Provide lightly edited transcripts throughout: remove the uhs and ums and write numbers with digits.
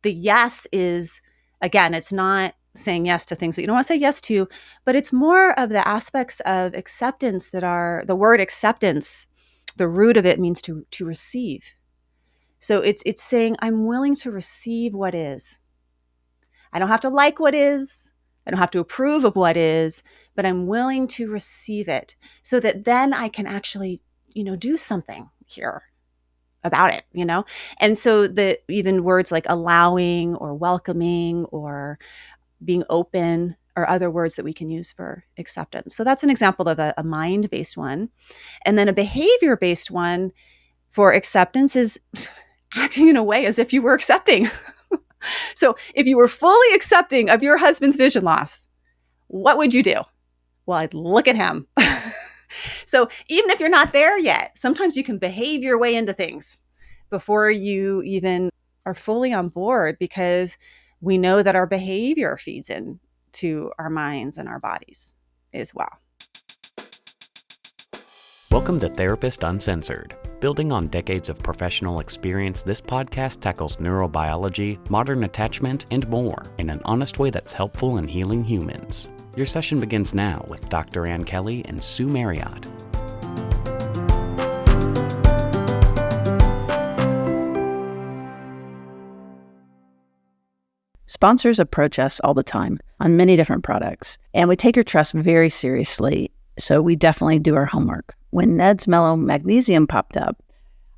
the yes is, again, it's not saying yes to things that you don't want to say yes to, but it's more of the aspects of acceptance that are the word acceptance. The root of it means to receive. So it's saying, I'm willing to receive what is. I don't have to like what is. I don't have to approve of what is, but I'm willing to receive it so that then I can actually, do something here about it, And so even words like allowing or welcoming or being open are other words that we can use for acceptance. So that's an example of a mind-based one. And then a behavior-based one for acceptance is acting in a way as if you were accepting. So if you were fully accepting of your husband's vision loss, what would you do? Well, I'd look at him. So even if you're not there yet, sometimes you can behave your way into things before you even are fully on board, because we know that our behavior feeds into our minds and our bodies as well. Welcome to Therapist Uncensored. Building on decades of professional experience, this podcast tackles neurobiology, modern attachment, and more in an honest way that's helpful in healing humans. Your session begins now with Dr. Ann Kelley and Sue Marriott. Sponsors approach us all the time on many different products, and we take your trust very seriously, so we definitely do our homework. When Ned's Mellow Magnesium popped up,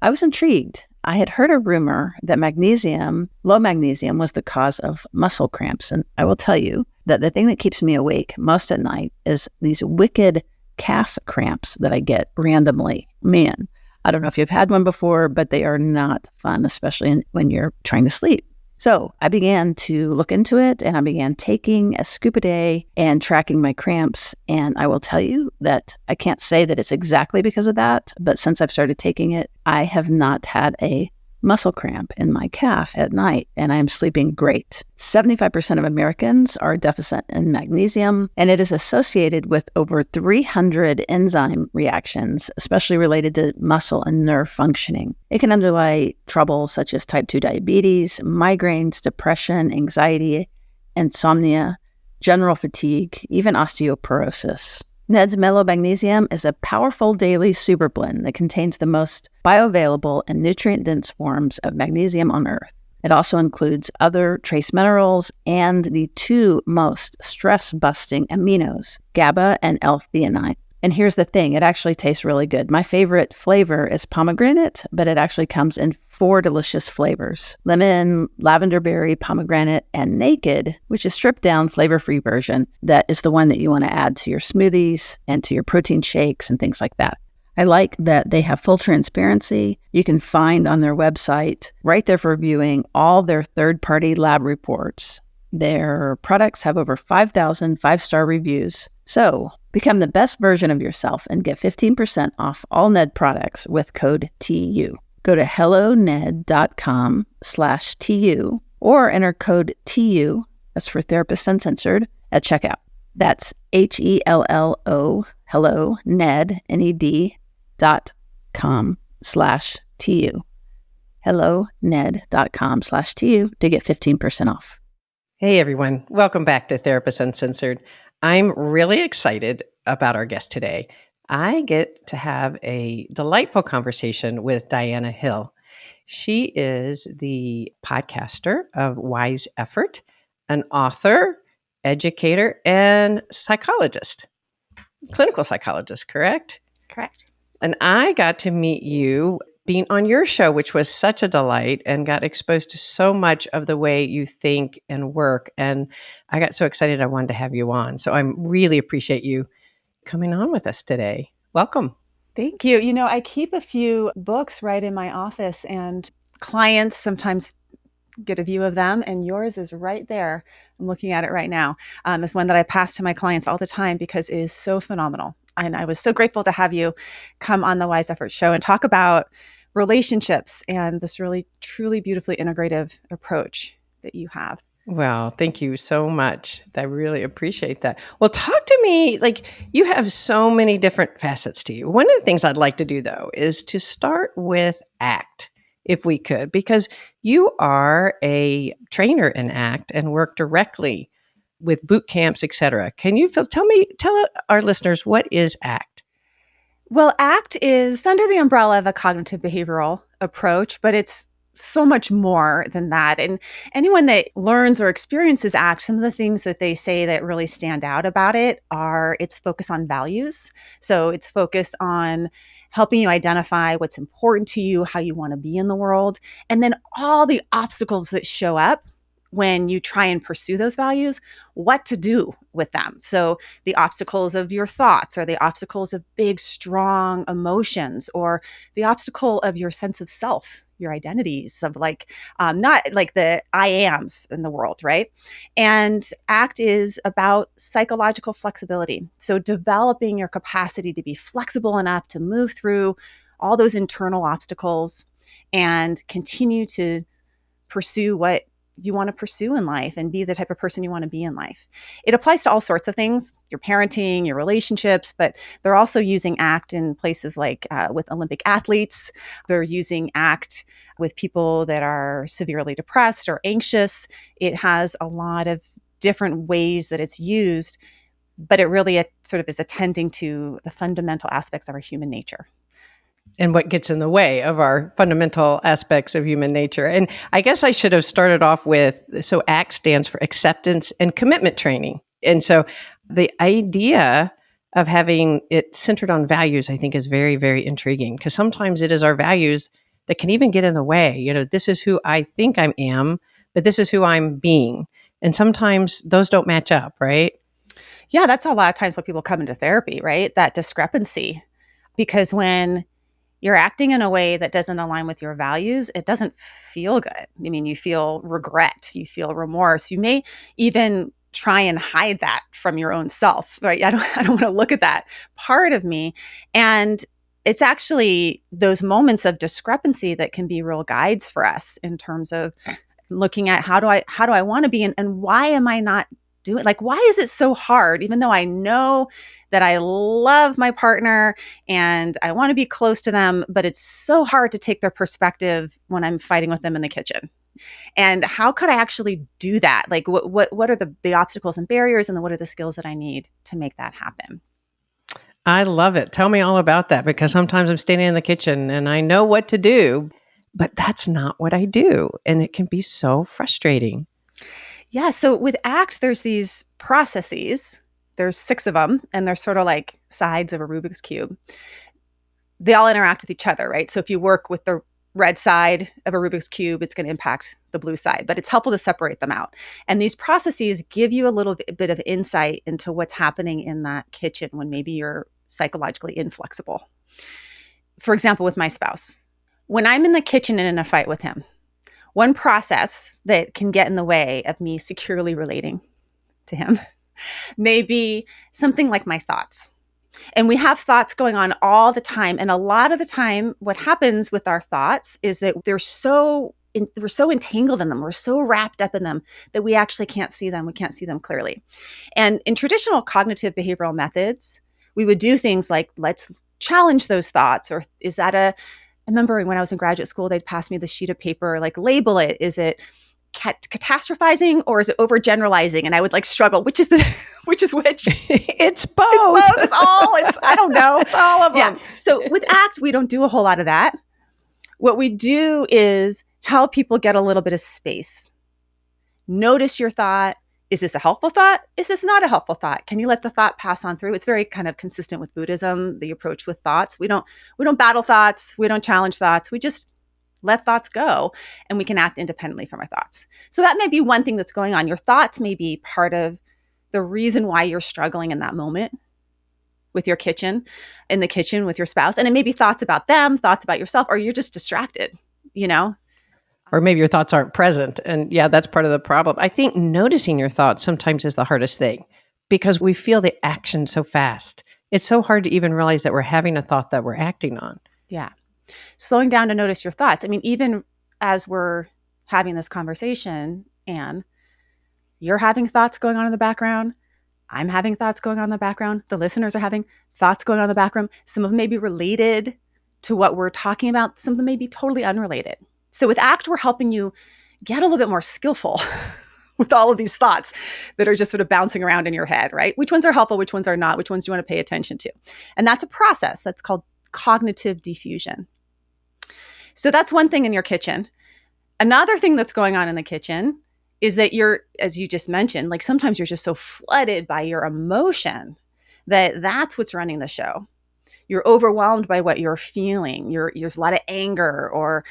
I was intrigued. I had heard a rumor that low magnesium, was the cause of muscle cramps, and I will tell you that the thing that keeps me awake most at night is these wicked calf cramps that I get randomly. Man, I don't know if you've had one before, but they are not fun, especially when you're trying to sleep. So I began to look into it, and I began taking a scoop a day and tracking my cramps. And I will tell you that I can't say that it's exactly because of that, but since I've started taking it, I have not had a muscle cramp in my calf at night, and I am sleeping great. 75% of Americans are deficient in magnesium, and it is associated with over 300 enzyme reactions, especially related to muscle and nerve functioning. It can underlie trouble such as type 2 diabetes, migraines, depression, anxiety, insomnia, general fatigue, even osteoporosis. Ned's Mellow Magnesium is a powerful daily super blend that contains the most bioavailable and nutrient-dense forms of magnesium on Earth. It also includes other trace minerals and the two most stress-busting aminos, GABA and L-theanine. And here's the thing, it actually tastes really good. My favorite flavor is pomegranate, but it actually comes in 4 delicious flavors: lemon, lavender berry, pomegranate, and naked, which is stripped down flavor-free version. That is the one that you want to add to your smoothies and to your protein shakes and things like that. I like that they have full transparency. You can find on their website, right there for viewing, all their third-party lab reports. Their products have over 5,000 5-star reviews. So become the best version of yourself and get 15% off all Ned products with code TU. Go to helloned.com/TU or enter code TU, that's for Therapist Uncensored, at checkout. That's HELLO, hello, Ned, NED.com/TU. helloned.com/TU to get 15% off. Hey everyone, welcome back to Therapist Uncensored. I'm really excited about our guest today. I get to have a delightful conversation with Diana Hill. She is the podcaster of Wise Effort, an author, educator, and psychologist. Clinical psychologist, correct? Correct. And I got to meet you being on your show, which was such a delight, and got exposed to so much of the way you think and work. And I got so excited I wanted to have you on. So I really appreciate you coming on with us today. Welcome. Thank you. I keep a few books right in my office, and clients sometimes get a view of them, and yours is right there. I'm looking at it right now. It's one that I pass to my clients all the time because it is so phenomenal. And I was so grateful to have you come on the Wise Effort show and talk about relationships and this really, truly, beautifully integrative approach that you have. Well, thank you so much. I really appreciate that. Well, talk to me, you have so many different facets to you. One of the things I'd like to do, though, is to start with ACT. if we could, because you are a trainer in ACT and work directly with boot camps, et cetera. Can you tell our listeners, what is ACT? Well, ACT is under the umbrella of a cognitive behavioral approach, but it's so much more than that. And anyone that learns or experiences ACT, some of the things that they say that really stand out about it are its focus on values. So it's focused on helping you identify what's important to you, how you want to be in the world, and then all the obstacles that show up when you try and pursue those values, what to do with them. So the obstacles of your thoughts, or the obstacles of big, strong emotions, or the obstacle of your sense of self, your identities of not like the I ams in the world, right? And ACT is about psychological flexibility. So developing your capacity to be flexible enough to move through all those internal obstacles and continue to pursue what you want to pursue in life and be the type of person you want to be in life. It applies to all sorts of things, your parenting, your relationships, but they're also using ACT in places like with Olympic athletes. They're using ACT with people that are severely depressed or anxious. It has a lot of different ways that it's used, but it really sort of is attending to the fundamental aspects of our human nature. And what gets in the way of our fundamental aspects of human nature. And I guess I should have started off with, so ACT stands for acceptance and commitment training. And so the idea of having it centered on values, I think, is very, very intriguing, because sometimes it is our values that can even get in the way. You know, this is who I think I am, but this is who I'm being. And sometimes those don't match up, right? Yeah, that's a lot of times when people come into therapy, right? That discrepancy. Because when you're acting in a way that doesn't align with your values, it doesn't feel good. I mean, you feel regret, you feel remorse. You may even try and hide that from your own self, right? I don't want to look at that part of me. And it's actually those moments of discrepancy that can be real guides for us in terms of looking at how do I want to be, and why am I not doing, like, why is it so hard, even though I know that I love my partner and I want to be close to them, but it's so hard to take their perspective when I'm fighting with them in the kitchen. And how could I actually do that? Like, what are the obstacles and barriers, and then what are the skills that I need to make that happen? I love it. Tell me all about that, because sometimes I'm standing in the kitchen and I know what to do, but that's not what I do. And it can be so frustrating. Yeah. So with ACT, there's these processes. There's 6 of them, and they're sort of like sides of a Rubik's Cube. They all interact with each other, right? So if you work with the red side of a Rubik's Cube, it's going to impact the blue side, but it's helpful to separate them out. And these processes give you a little bit of insight into what's happening in that kitchen when maybe you're psychologically inflexible. For example, with my spouse, when I'm in the kitchen and in a fight with him, one process that can get in the way of me securely relating to him may be something like my thoughts. And we have thoughts going on all the time. And a lot of the time, what happens with our thoughts is that we're so entangled in them. We're so wrapped up in them that we actually can't see them. We can't see them clearly. And in traditional cognitive behavioral methods, we would do things like, let's challenge those thoughts. Or is that I remember when I was in graduate school, they'd pass me the sheet of paper, like, label it. Is it catastrophizing or is it overgeneralizing? And I would struggle, which is which? It's both. It's both. I don't know. It's all of them. Yeah. So with ACT, we don't do a whole lot of that. What we do is help people get a little bit of space. Notice your thought. Is this a helpful thought? Is this not a helpful thought? Can you let the thought pass on through? It's very kind of consistent with Buddhism, the approach with thoughts. We don't battle thoughts. We don't challenge thoughts. We just let thoughts go, and we can act independently from our thoughts. So that may be one thing that's going on. Your thoughts may be part of the reason why you're struggling in that moment with your kitchen, in the kitchen with your spouse. And it may be thoughts about them, thoughts about yourself, or you're just distracted, Or maybe your thoughts aren't present. And yeah, that's part of the problem. I think noticing your thoughts sometimes is the hardest thing, because we feel the action so fast. It's so hard to even realize that we're having a thought that we're acting on. Yeah. Slowing down to notice your thoughts. I mean, even as we're having this conversation, Anne, you're having thoughts going on in the background. I'm having thoughts going on in the background. The listeners are having thoughts going on in the background. Some of them may be related to what we're talking about. Some of them may be totally unrelated. So with ACT, we're helping you get a little bit more skillful with all of these thoughts that are just sort of bouncing around in your head, right? Which ones are helpful, which ones are not, which ones do you want to pay attention to? And that's a process that's called cognitive diffusion. So that's one thing in your kitchen. Another thing that's going on in the kitchen is that you're, as you just mentioned, like sometimes you're just so flooded by your emotion that that's what's running the show. You're overwhelmed by what you're feeling. There's a lot of anger, or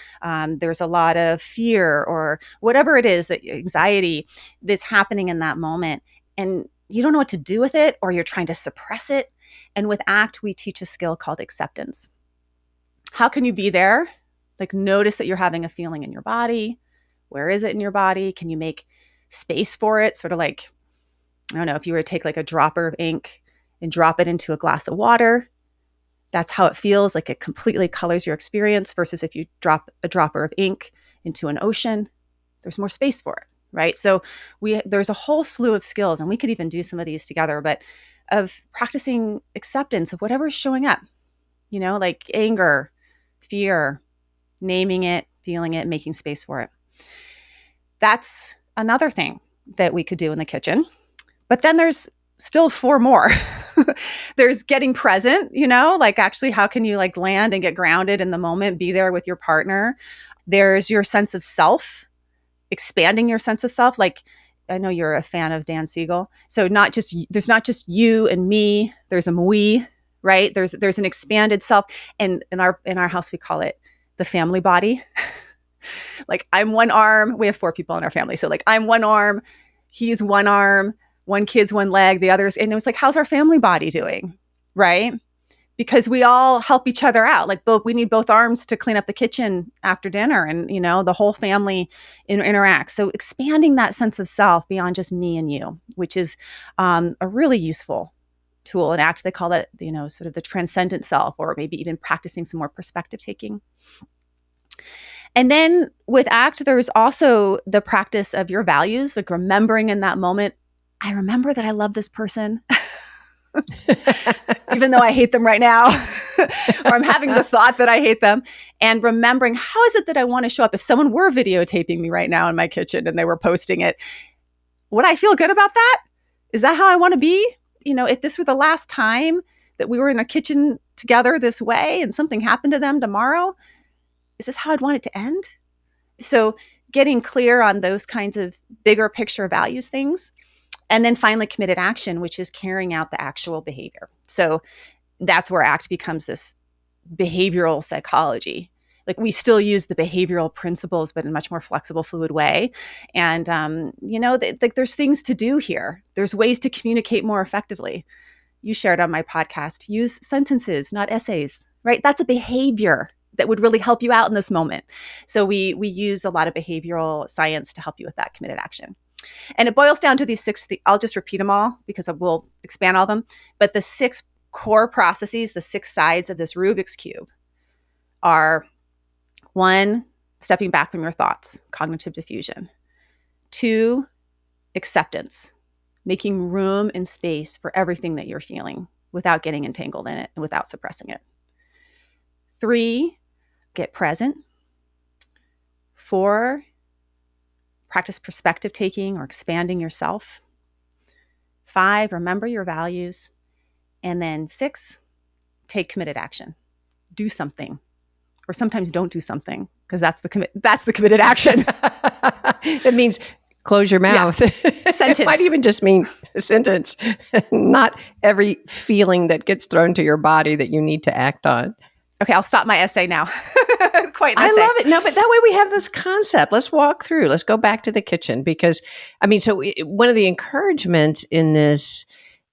there's a lot of fear, or whatever it is, that anxiety that's happening in that moment. And you don't know what to do with it, or you're trying to suppress it. And with ACT, we teach a skill called acceptance. How can you be there? Like, notice that you're having a feeling in your body. Where is it in your body? Can you make space for it? Sort of like, I don't know, if you were to take like a dropper of ink and drop it into a glass of water, that's how it feels. Like, it completely colors your experience, versus if you drop a dropper of ink into an ocean, there's more space for it, right? So there's a whole slew of skills, and we could even do some of these together, but of practicing acceptance of whatever's showing up, like anger, fear, naming it, feeling it, making space for it. That's another thing that we could do in the kitchen. But then there's still 4 more. There's getting present, like actually how can you like land and get grounded in the moment, be there with your partner. There's your sense of self, expanding your sense of self. Like, I know you're a fan of Dan Siegel. So there's not just you and me, there's a we, right? There's an expanded self. And in our house, we call it the family body. Like, I'm one arm. We have 4 people in our family. So like, I'm one arm, he's one arm, one kid's one leg, the other's. And it was like, how's our family body doing? Right? Because we all help each other out. Like, we need both arms to clean up the kitchen after dinner, and the whole family interacts. So expanding that sense of self beyond just me and you, which is a really useful tool and ACT. They call it, sort of the transcendent self, or maybe even practicing some more perspective taking. And then with ACT, there's also the practice of your values, like remembering in that moment, I remember that I love this person, even though I hate them right now, or I'm having the thought that I hate them, and remembering, how is it that I want to show up? If someone were videotaping me right now in my kitchen and they were posting it, would I feel good about that? Is that how I want to be? If this were the last time that we were in a kitchen together this way and something happened to them tomorrow, is this how I'd want it to end? So getting clear on those kinds of bigger picture values things. And then finally, committed action, which is carrying out the actual behavior. So that's where ACT becomes this behavioral psychology. Like, we still use the behavioral principles, but in a much more flexible, fluid way. And, there's things to do here. There's ways to communicate more effectively. You shared on my podcast, use sentences, not essays, right? That's a behavior that would really help you out in this moment. So we use a lot of behavioral science to help you with that committed action. And it boils down to these 6, I'll just repeat them all because we'll expand all of them. But the 6 core processes, the 6 sides of this Rubik's Cube are: 1, stepping back from your thoughts, cognitive diffusion. 2, acceptance, making room and space for everything that you're feeling without getting entangled in it and without suppressing it. 3, get present. 4, practice perspective taking or expanding yourself. 5, remember your values. And then 6, take committed action. Do something, or sometimes don't do something, because that's the committed action. That means close your mouth. Yeah. Sentence. It might even just mean a sentence, not every feeling that gets thrown to your body that you need to act on. Okay, I'll stop my essay now. Quite an essay. I love it. No, but that way we have this concept. Let's walk through. Let's go back to the kitchen, because, one of the encouragements in this,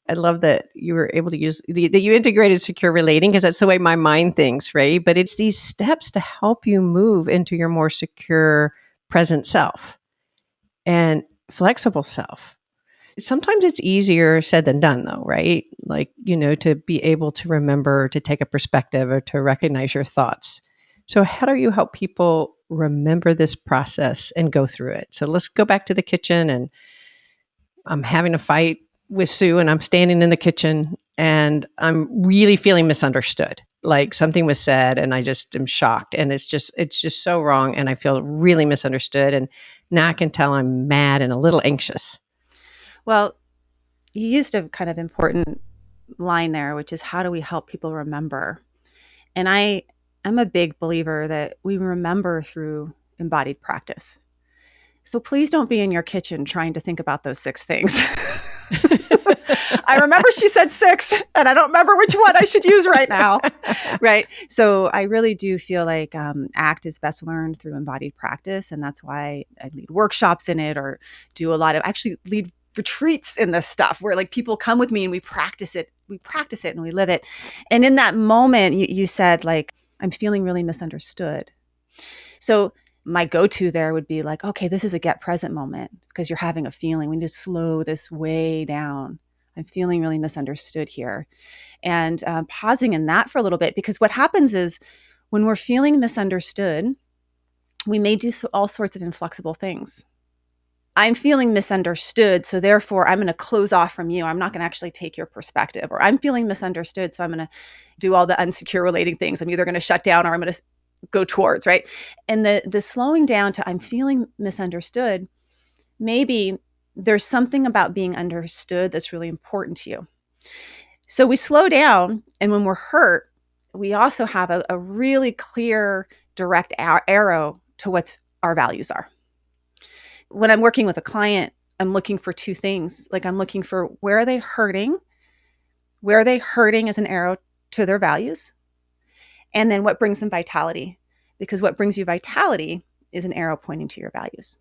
I love that you were able to use, that you integrated secure relating, because that's the way my mind thinks, right? But it's these steps to help you move into your more secure present self and flexible self. Sometimes it's easier said than done, though, right? Like, to be able to remember, to take a perspective, or to recognize your thoughts. So how do you help people remember this process and go through it? So let's go back to the kitchen, and I'm having a fight with Sue, and I'm standing in the kitchen and I'm really feeling misunderstood. like something was said and I just am shocked, and it's just so wrong, and I feel really misunderstood, and now I can tell I'm mad and a little anxious. Well, you used a kind of important line there, which is how do we help people remember? And I'm a big believer that we remember through embodied practice. So please don't be in your kitchen trying to think about those 6 things. I remember she said 6, and I don't remember which one I should use right now. Right. So I really do feel like ACT is best learned through embodied practice. And that's why I lead workshops in it, or do a lot of actually lead retreats in this stuff where like people come with me and we practice it and we live it. And in that moment, you said like, I'm feeling really misunderstood. So my go-to there would be like, okay, this is a get present moment because you're having a feeling. We need to slow this way down. I'm feeling really misunderstood here. And pausing in that for a little bit, because what happens is when we're feeling misunderstood, we may do all sorts of inflexible things. I'm feeling misunderstood, so therefore I'm going to close off from you. I'm not going to actually take your perspective. Or I'm feeling misunderstood, so I'm going to do all the unsecure relating things. I'm either going to shut down or I'm going to go towards, right? And the slowing down to I'm feeling misunderstood, maybe there's something about being understood that's really important to you. So we slow down, and when we're hurt, we also have a really clear, direct arrow to what our values are. When I'm working with a client, I'm looking for 2 things. Like I'm looking for where are they hurting? Where are they hurting as an arrow to their values? And then what brings them vitality? Because what brings you vitality is an arrow pointing to your values.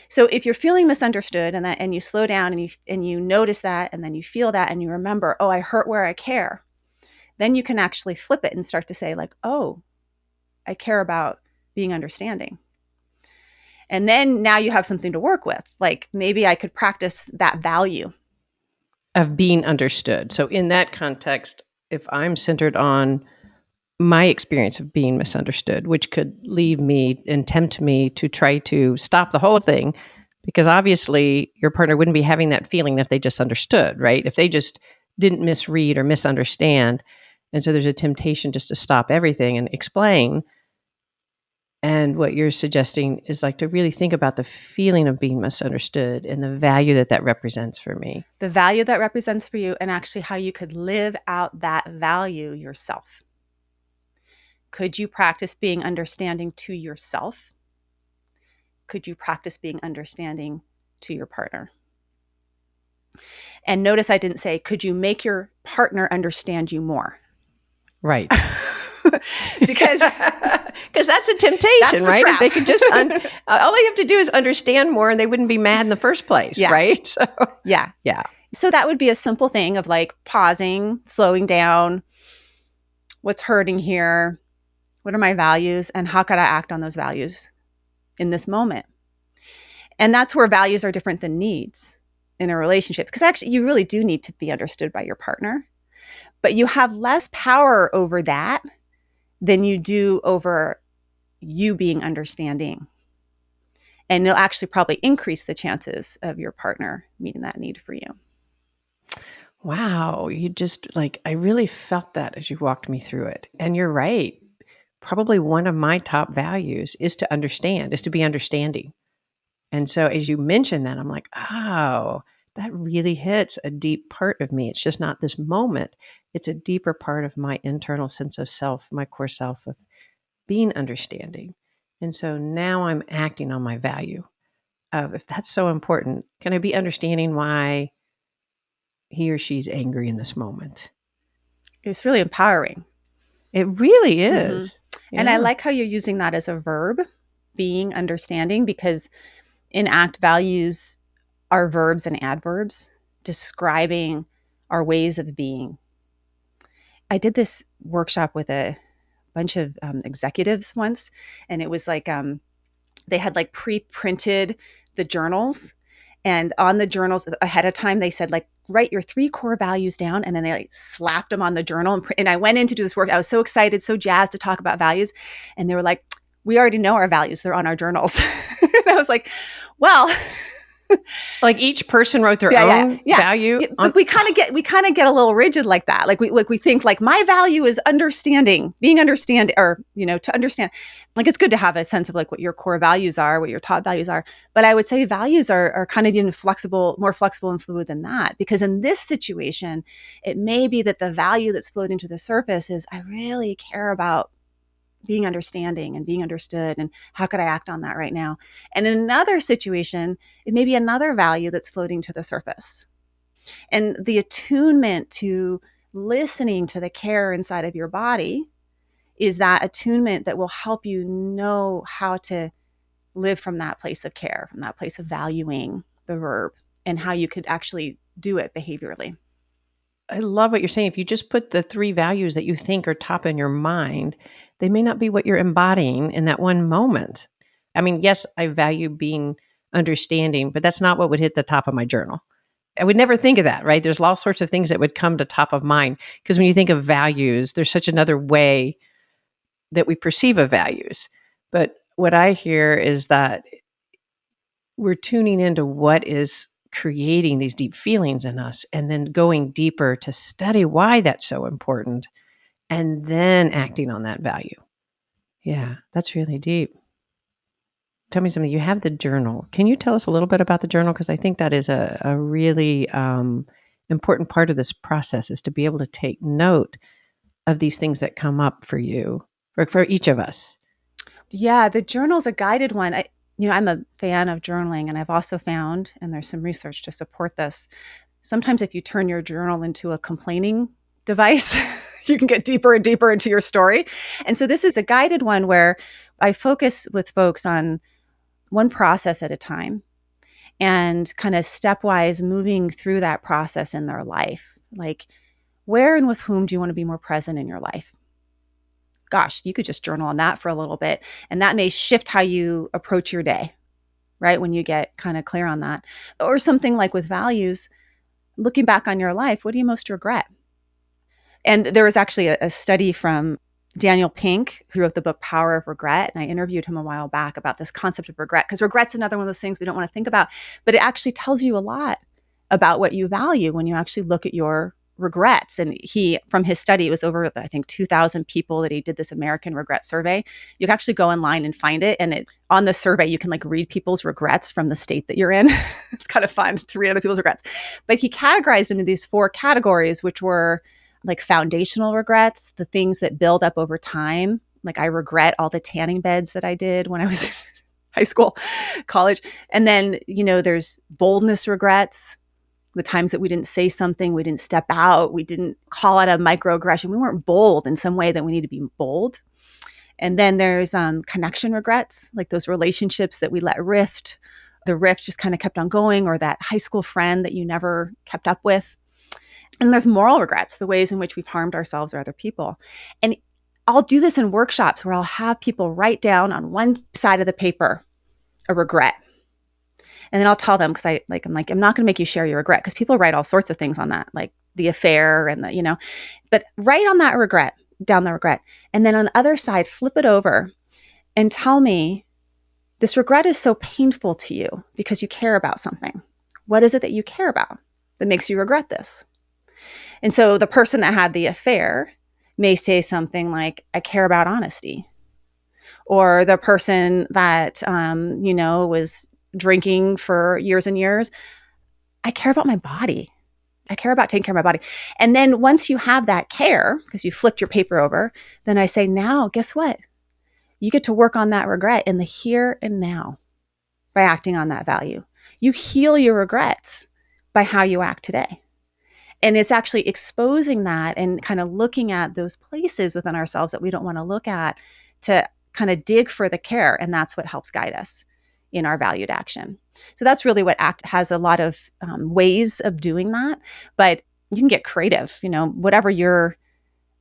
So if you're feeling misunderstood and you slow down and you notice that, and then you feel that and you remember, oh, I hurt where I care, then you can actually flip it and start to say like, oh, I care about being understanding. And then now you have something to work with. Like maybe I could practice that value Of being understood. So in that context, if I'm centered on my experience of being misunderstood, which could leave me and tempt me to try to stop the whole thing, because obviously your partner wouldn't be having that feeling if they just understood, right? If they just didn't misread or misunderstand. And so there's a temptation just to stop everything and explain. And what you're suggesting is like to really think about the feeling of being misunderstood and the value that that represents for me. the value that represents for you, and actually how you could live out that value yourself. Could you practice being understanding to yourself? Could you practice being understanding to your partner? And notice I didn't say, could you make your partner understand you more? Right. Because that's a temptation, That's the right? trap. If they could just, all they have to do is understand more and they wouldn't be mad in the first place, Yeah. right? So, yeah. yeah. So that would be a simple thing of like pausing, slowing down. What's hurting here? What are my values? And how could I act on those values in this moment? And that's where values are different than needs in a relationship. Because actually, you really do need to be understood by your partner. But you have less power over that than you do over you being understanding. And it'll actually probably increase the chances of your partner meeting that need for you. Wow. You just like, I really felt that as you walked me through it. And you're right. Probably one of my top values is to understand, is to be understanding. And so as you mentioned that, I'm like, oh, that really hits a deep part of me. It's just not this moment. It's a deeper part of my internal sense of self, my core self of being understanding. And so now I'm acting on my value of if that's so important, can I be understanding why he or she's angry in this moment? It's really empowering. It really is. And I Yeah. like how you're using that as a verb, being understanding, because in ACT, values are verbs and adverbs describing our ways of being. I did this workshop with a bunch of executives once, and it was like they had like pre-printed the journals, and on the journals ahead of time they said like write your 3 core values down, and then they like slapped them on the journal. And I went in to do this work. I was so excited, so jazzed to talk about values, and they were like, we already know our values, they're on our journals. And I was like, well, Like each person wrote their own value. But we kind of get a little rigid like that. Like we think like my value is understanding, being understand, or to understand. Like it's good to have a sense of like what your core values are, what your top values are. But I would say values are kind of even more flexible and fluid than that. Because in this situation, it may be that the value that's floating to the surface is I really care about being understanding and being understood, and how could I act on that right now? And in another situation, it may be another value that's floating to the surface. And the attunement to listening to the care inside of your body is that attunement that will help you know how to live from that place of care, from that place of valuing the verb, and how you could actually do it behaviorally. I love what you're saying. If you just put the 3 values that you think are top in your mind, they may not be what you're embodying in that one moment. I mean, yes, I value being understanding, but that's not what would hit the top of my journal. I would never think of that, right? There's all sorts of things that would come to top of mind, because when you think of values, there's such another way that we perceive of values. But what I hear is that we're tuning into what is creating these deep feelings in us, and then going deeper to study why that's so important, and then acting on that value. Yeah, that's really deep. Tell me something. You have the journal. Can you tell us a little bit about the journal? Because I think that is a really important part of this process, is to be able to take note of these things that come up for you, for each of us. Yeah, the journal's a guided one. I'm a fan of journaling, and I've also found, and there's some research to support this, sometimes if you turn your journal into a complaining device, you can get deeper and deeper into your story. And so this is a guided one where I focus with folks on one process at a time, and kind of stepwise moving through that process in their life. Like, where and with whom do you want to be more present in your life? Gosh, you could just journal on that for a little bit, and that may shift how you approach your day, right? When you get kind of clear on that. Or something like with values, looking back on your life, what do you most regret? And there was actually a study from Daniel Pink, who wrote the book Power of Regret. And I interviewed him a while back about this concept of regret, because regret's another one of those things we don't want to think about, but it actually tells you a lot about what you value when you actually look at your regrets. And from his study, it was over, I think, 2,000 people that he did this American regret survey. You can actually go online and find it. And on the survey, you can like read people's regrets from the state that you're in. It's kind of fun to read other people's regrets. But he categorized them into these 4 categories, which were like foundational regrets, the things that build up over time. Like, I regret all the tanning beds that I did when I was in high school, college. And then, there's boldness regrets, the times that we didn't say something, we didn't step out, we didn't call out a microaggression. We weren't bold in some way that we need to be bold. And then there's connection regrets, like those relationships that we let rift. The rift just kind of kept on going, or that high school friend that you never kept up with. And there's moral regrets, the ways in which we've harmed ourselves or other people. And I'll do this in workshops where I'll have people write down on one side of the paper a regret. And then I'll tell them, because I'm not going to make you share your regret, because people write all sorts of things on that, like the affair and but write on that regret, down the regret. And then on the other side, flip it over and tell me, this regret is so painful to you because you care about something. What is it that you care about that makes you regret this? And so the person that had the affair may say something like, I care about honesty. Or the person that, was drinking for years and years, I care about my body. I care about taking care of my body. And then once you have that care, because you flipped your paper over, then I say, now, guess what? You get to work on that regret in the here and now by acting on that value. You heal your regrets by how you act today. And it's actually exposing that and kind of looking at those places within ourselves that we don't want to look at, to kind of dig for the care. And that's what helps guide us in our valued action. So that's really what ACT has, a lot of ways of doing that. But you can get creative, whatever your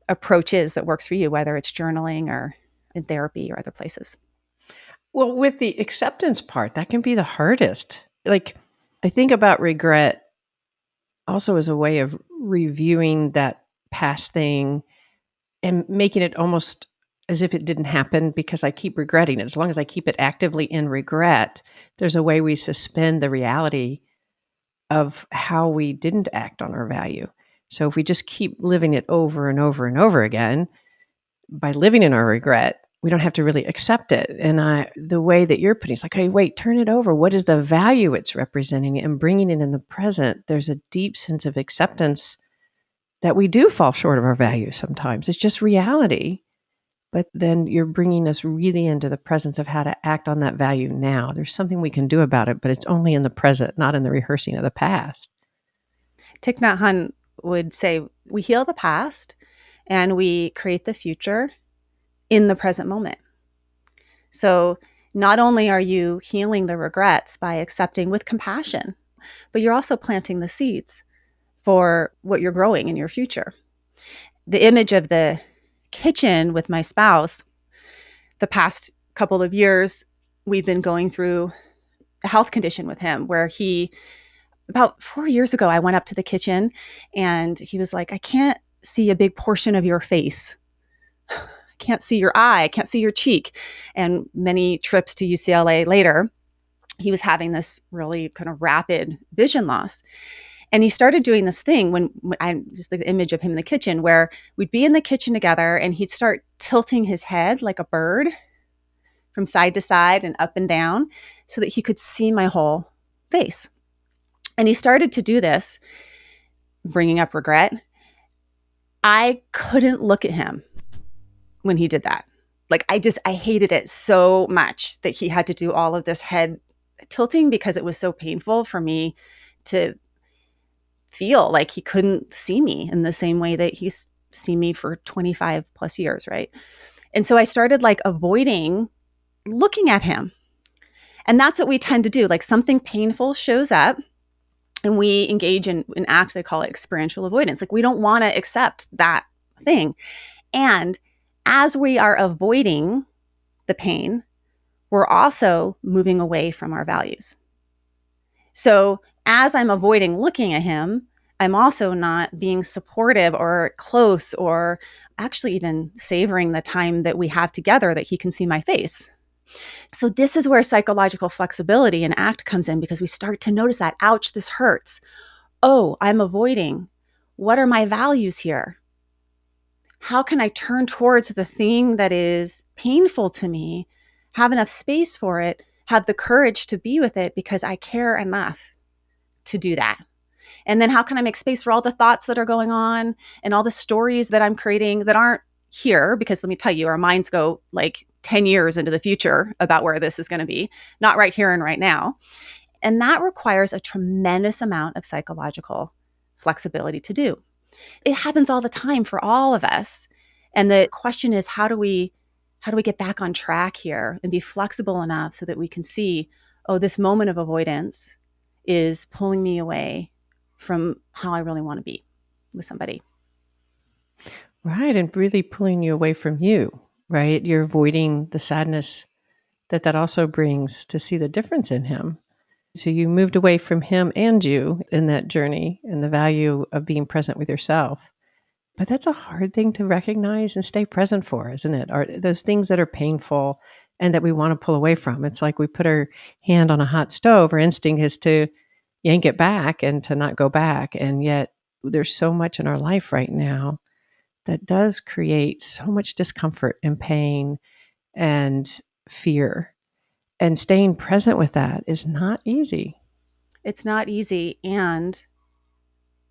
approach is that works for you, whether it's journaling or in therapy or other places. Well, with the acceptance part, that can be the hardest. Like, I think about regret also as a way of reviewing that past thing and making it almost as if it didn't happen because I keep regretting it. As long as I keep it actively in regret, there's a way we suspend the reality of how we didn't act on our value. So if we just keep living it over and over and over again, by living in our regret, we don't have to really accept it. And the way that you're putting it's like, hey, wait, turn it over. What is the value it's representing? And bringing it in the present, there's a deep sense of acceptance that we do fall short of our values sometimes. It's just reality. But then you're bringing us really into the presence of how to act on that value now. There's something we can do about it, but it's only in the present, not in the rehearsing of the past. Thich Nhat Hanh would say, we heal the past and we create the future in the present moment. So not only are you healing the regrets by accepting with compassion, but you're also planting the seeds for what you're growing in your future. The image of the kitchen with my spouse, the past couple of years, we've been going through a health condition with him where about 4 years ago, I went up to the kitchen and he was like, I can't see a big portion of your face. I can't see your eye. I can't see your cheek. And many trips to UCLA later, he was having this really kind of rapid vision loss. And he started doing this thing when I just the image of him in the kitchen where we'd be in the kitchen together and he'd start tilting his head like a bird from side to side and up and down so that he could see my whole face. And he started to do this, bringing up regret. I couldn't look at him when he did that. Like I hated it so much that he had to do all of this head tilting because it was so painful for me to feel like he couldn't see me in the same way that he's seen me for 25 plus years, right? And so I started like avoiding looking at him. And that's what we tend to do. Like something painful shows up and we engage in an act, they call it experiential avoidance. Like we don't want to accept that thing. And as we are avoiding the pain, we're also moving away from our values. So as I'm avoiding looking at him, I'm also not being supportive or close or actually even savoring the time that we have together that he can see my face. So this is where psychological flexibility and ACT comes in because we start to notice that, ouch, this hurts. Oh, I'm avoiding. What are my values here? How can I turn towards the thing that is painful to me, have enough space for it, have the courage to be with it because I care enough to do that? And then how can I make space for all the thoughts that are going on and all the stories that I'm creating that aren't here? Because let me tell you, our minds go like 10 years into the future about where this is going to be, not right here and right now. And that requires a tremendous amount of psychological flexibility to do. It happens all the time for all of us. And the question is, how do we get back on track here and be flexible enough so that we can see, oh, this moment of avoidance is pulling me away from how I really want to be with somebody. Right. And really pulling you away from you, right? You're avoiding the sadness that also brings to see the difference in him. So you moved away from him and you in that journey and the value of being present with yourself. But that's a hard thing to recognize and stay present for, isn't it? Or those things that are painful and that we want to pull away from. It's like we put our hand on a hot stove. Our instinct is to yank it back and to not go back. And yet there's so much in our life right now that does create so much discomfort and pain and fear. And staying present with that is not easy. It's not easy. And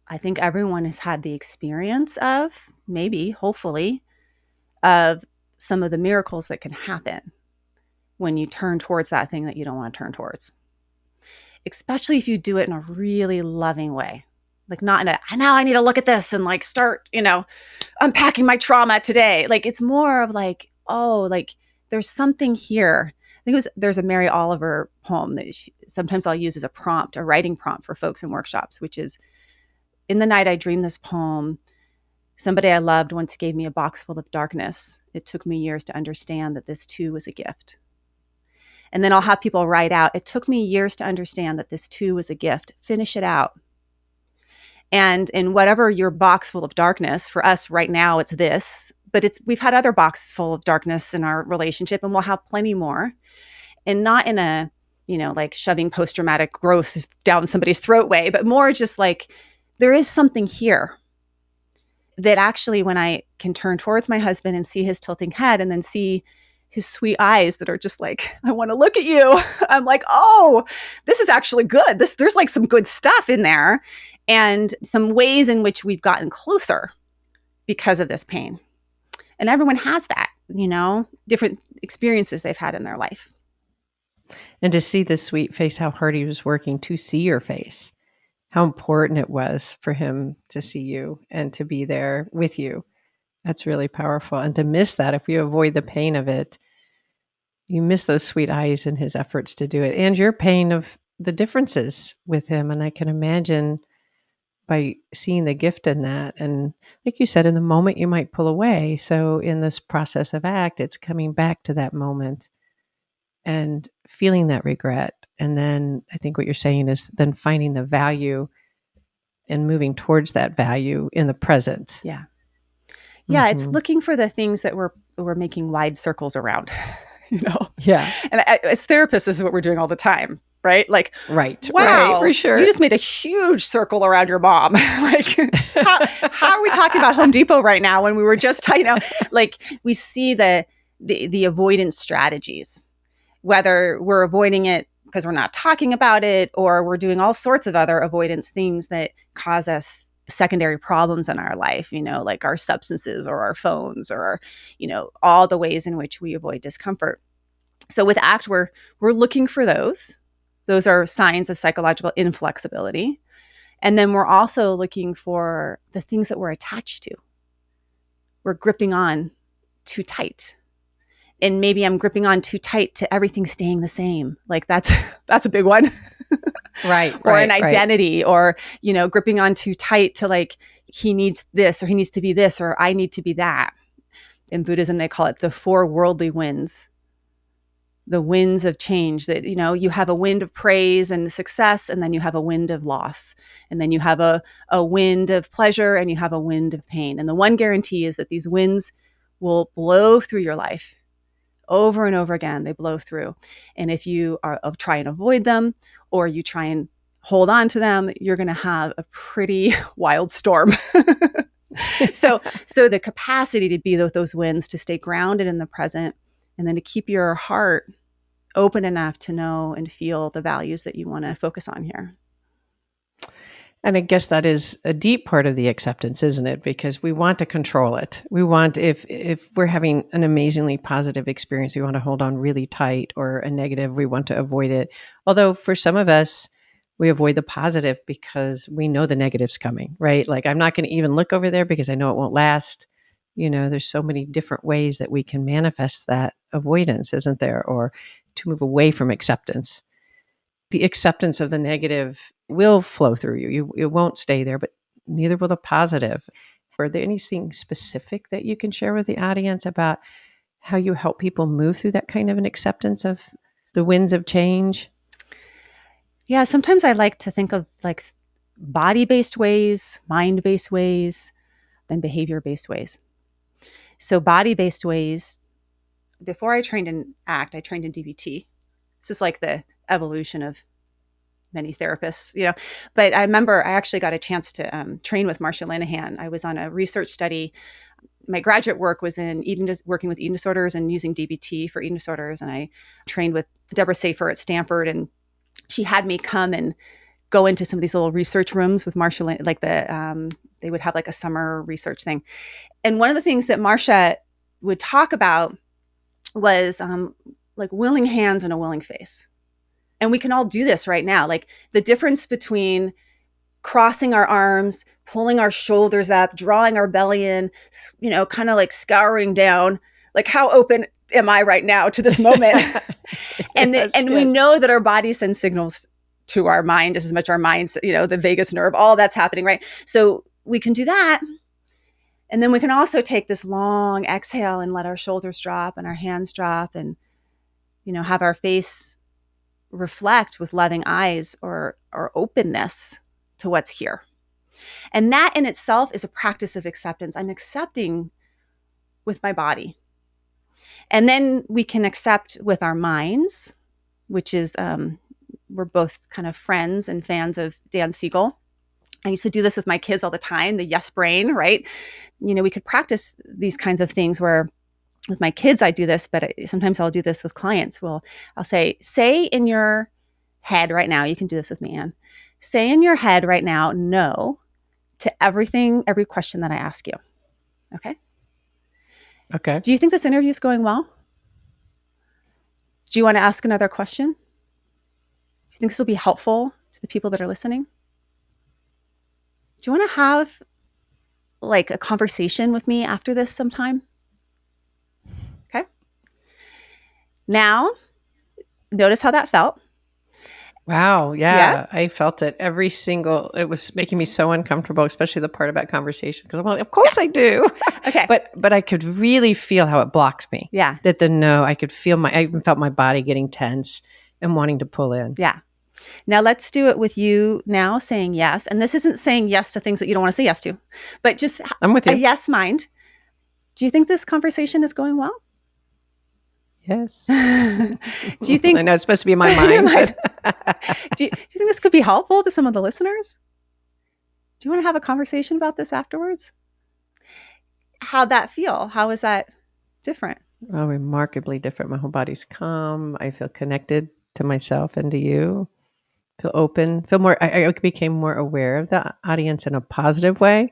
I think everyone has had the experience of, maybe, hopefully, of some of the miracles that can happen when you turn towards that thing that you don't want to turn towards. Especially if you do it in a really loving way. Like not in a, now I need to look at this and like start, unpacking my trauma today. Like it's more of like, oh, like there's something here. I think there's a Mary Oliver poem that sometimes I'll use as a prompt, a writing prompt for folks in workshops, which is, in the night I dreamed this poem. Somebody I loved once gave me a box full of darkness. It took me years to understand that this too was a gift. And then I'll have people write out, it took me years to understand that this too was a gift. Finish it out. And in whatever your box full of darkness, for us right now, it's this but we've had other boxes full of darkness in our relationship, and we'll have plenty more. And not in a, like shoving post-traumatic growth down somebody's throat way, but more just like there is something here that actually, when I can turn towards my husband and see his tilting head and then see his sweet eyes that are just like, I want to look at you. I'm like, oh, this is actually good. There's like some good stuff in there, and some ways in which we've gotten closer because of this pain. And everyone has that, different experiences they've had in their life. And to see the sweet face, how hard he was working to see your face, how important it was for him to see you and to be there with you. That's really powerful. And to miss that, if you avoid the pain of it, you miss those sweet eyes and his efforts to do it, and your pain of the differences with him. And I can imagine by seeing the gift in that. And like you said, in the moment, you might pull away. So in this process of ACT, it's coming back to that moment and feeling that regret. And then I think what you're saying is then finding the value and moving towards that value in the present. Yeah. Yeah. It's looking for the things that we're making wide circles around, Yeah. And as therapists, this is what we're doing all the time, right? Like, right. Wow, right, for sure. You just made a huge circle around your mom. Like, how are we talking about Home Depot right now when we were just, like we see the avoidance strategies, whether we're avoiding it because we're not talking about it, or we're doing all sorts of other avoidance things that cause us secondary problems in our life, like our substances or our phones or, all the ways in which we avoid discomfort. So with ACT, we're looking for those. Those are signs of psychological inflexibility. And then we're also looking for the things that we're attached to. We're gripping on too tight. And maybe I'm gripping on too tight to everything staying the same. Like that's a big one. Right. Or an identity, or, gripping on too tight to like, he needs this, or he needs to be this, or I need to be that. In Buddhism, they call it the four worldly winds. The winds of change that, you have a wind of praise and success, and then you have a wind of loss. And then you have a wind of pleasure, and you have a wind of pain. And the one guarantee is that these winds will blow through your life over and over again. They blow through. And if you try and avoid them, or you try and hold on to them, you're going to have a pretty wild storm. So the capacity to be with those winds, to stay grounded in the present, and then to keep your heart open enough to know and feel the values that you want to focus on here. And I guess that is a deep part of the acceptance, isn't it? Because we want to control it. We want, if we're having an amazingly positive experience, we want to hold on really tight, or a negative, we want to avoid it. Although for some of us, we avoid the positive because we know the negative's coming, right? Like, I'm not going to even look over there because I know it won't last. There's so many different ways that we can manifest that avoidance, isn't there? Or to move away from acceptance. The acceptance of the negative will flow through you. It won't stay there, but neither will the positive. Are there anything specific that you can share with the audience about how you help people move through that kind of an acceptance of the winds of change? Yeah, sometimes I like to think of like body-based ways, mind-based ways, and behavior-based ways. So body-based ways, before I trained in ACT, I trained in DBT. This is like the evolution of many therapists, But I remember I actually got a chance to train with Marcia Linehan. I was on a research study. My graduate work was in working with eating disorders and using DBT for eating disorders. And I trained with Deborah Safer at Stanford, and she had me come and go into some of these little research rooms with Marcia, like they would have like a summer research thing. And one of the things that Marcia would talk about was like willing hands and a willing face. And we can all do this right now. Like the difference between crossing our arms, pulling our shoulders up, drawing our belly in, kind of like scouring down, like how open am I right now to this moment? And we know that our body sends signals to our mind just as much our minds, the vagus nerve, all that's happening, right? So we can do that. And then we can also take this long exhale and let our shoulders drop and our hands drop, and, have our face reflect with loving eyes or openness to what's here. And that in itself is a practice of acceptance. I'm accepting with my body. And then we can accept with our minds, which is, we're both kind of friends and fans of Dan Siegel. I used to do this with my kids all the time, the yes brain, right? We could practice these kinds of things where with my kids, I do this, but sometimes I'll do this with clients. Well, I'll say in your head right now, you can do this with me, Anne. Say in your head right now, no to everything, every question that I ask you. Okay? Okay. Do you think this interview is going well? Do you want to ask another question? Do you think this will be helpful to the people that are listening? Do you want to have like a conversation with me after this sometime? Okay. Now, notice how that felt. Wow. Yeah? Yeah. I felt it it was making me so uncomfortable, especially the part about conversation. Because I'm like, of course I do. Okay. But I could really feel how it blocked me. Yeah. That the no, I even felt my body getting tense and wanting to pull in. Yeah. Now let's do it with you now saying yes. And this isn't saying yes to things that you don't want to say yes to, but just I'm with a you. yes mind. Do you think this conversation is going well? Yes. Do you think I know it's supposed to be in my mind. do you think this could be helpful to some of the listeners? Do you want to have a conversation about this afterwards? How'd that feel? How is that different? Oh, remarkably different. My whole body's calm. I feel connected to myself and to you. Feel open. Feel more. I became more aware of the audience in a positive way,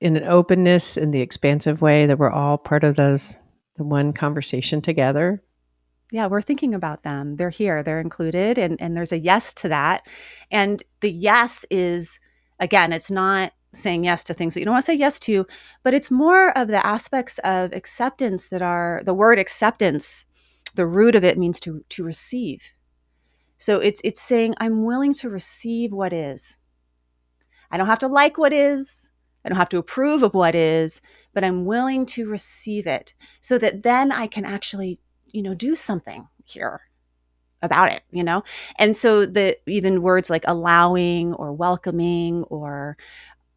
in an openness, in the expansive way that we're all part of the one conversation together. Yeah, we're thinking about them. They're here, they're included, and there's a yes to that. And the yes is, again, it's not saying yes to things that you don't want to say yes to, but it's more of the aspects of acceptance that are the word acceptance. The root of it means to receive. So it's saying I'm willing to receive what is. I don't have to like what is. I don't have to approve of what is, but I'm willing to receive it so that then I can actually, do something here about it, And so even words like allowing or welcoming or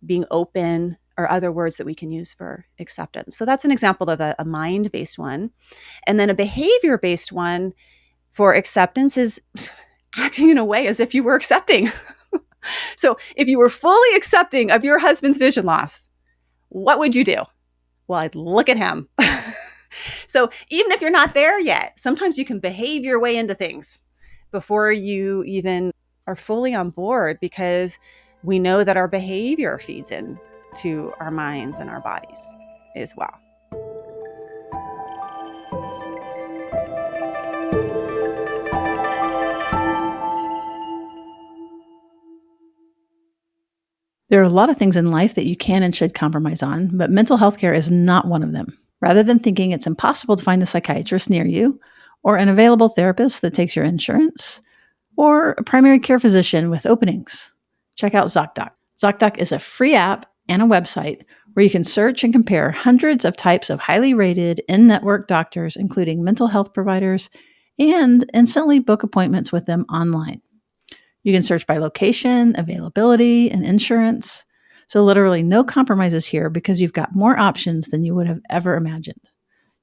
being open are other words that we can use for acceptance. So that's an example of a mind-based one. And then a behavior-based one for acceptance is acting in a way as if you were accepting. So if you were fully accepting of your husband's vision loss, what would you do? Well, I'd look at him. So even if you're not there yet, sometimes you can behave your way into things before you even are fully on board, because we know that our behavior feeds into our minds and our bodies as well. There are a lot of things in life that you can and should compromise on, but mental health care is not one of them. Rather than thinking it's impossible to find a psychiatrist near you, or an available therapist that takes your insurance, or a primary care physician with openings, check out ZocDoc. ZocDoc is a free app and a website where you can search and compare hundreds of types of highly rated in-network doctors, including mental health providers, and instantly book appointments with them online. You can search by location, availability, and insurance. So literally no compromises here because you've got more options than you would have ever imagined.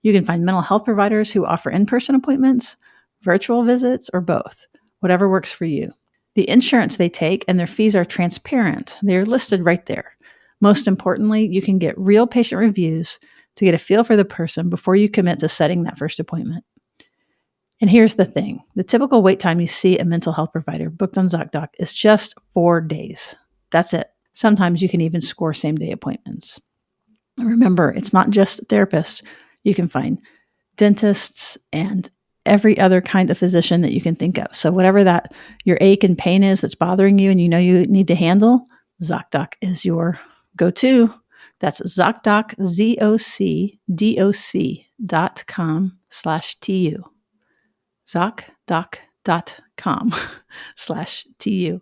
You can find mental health providers who offer in-person appointments, virtual visits, or both, whatever works for you. The insurance they take and their fees are transparent. They are listed right there. Most importantly, you can get real patient reviews to get a feel for the person before you commit to setting that first appointment. And here's the thing. The typical wait time you see a mental health provider booked on ZocDoc is just 4 days. That's it. Sometimes you can even score same-day appointments. And remember, it's not just therapists. You can find dentists and every other kind of physician that you can think of. So whatever that your ache and pain is that's bothering you and you know you need to handle, ZocDoc is your go-to. That's ZocDoc, ZocDoc.com/TU. ZocDoc.com/TU.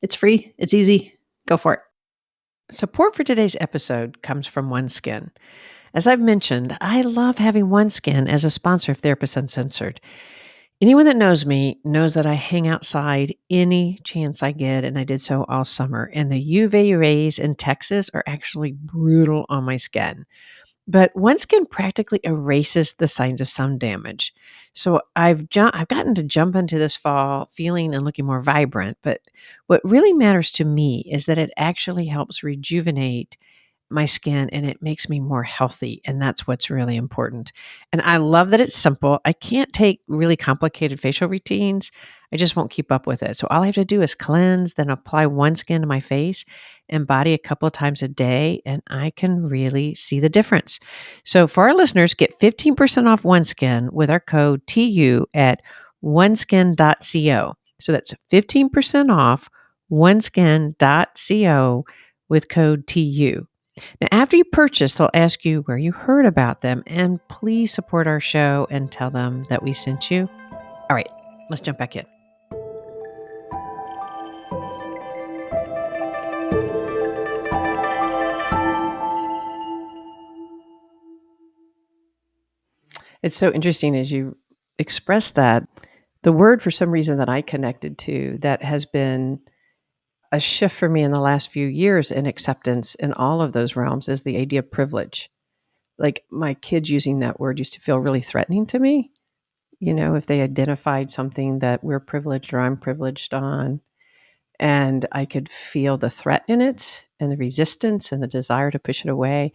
It's free. It's easy. Go for it. Support for today's episode comes from OneSkin. As I've mentioned, I love having OneSkin as a sponsor of Therapists Uncensored. Anyone that knows me knows that I hang outside any chance I get, and I did so all summer. And the UV rays in Texas are actually brutal on my skin. But OneSkin practically erases the signs of sun damage. So I've gotten to jump into this fall feeling and looking more vibrant. But what really matters to me is that it actually helps rejuvenate my skin and it makes me more healthy. And that's what's really important. And I love that it's simple. I can't take really complicated facial routines. I just won't keep up with it. So all I have to do is cleanse, then apply OneSkin to my face and body a couple of times a day, and I can really see the difference. So for our listeners, get 15% off OneSkin with our code TU at oneskin.co. So that's 15% off oneskin.co with code TU. Now, after you purchase, they'll ask you where you heard about them, and please support our show and tell them that we sent you. All right, let's jump back in. It's so interesting as you express that. The word, for some reason, that I connected to that has been a shift for me in the last few years in acceptance in all of those realms is the idea of privilege. Like my kids using that word used to feel really threatening to me. If they identified something that we're privileged or I'm privileged on, and I could feel the threat in it and the resistance and the desire to push it away.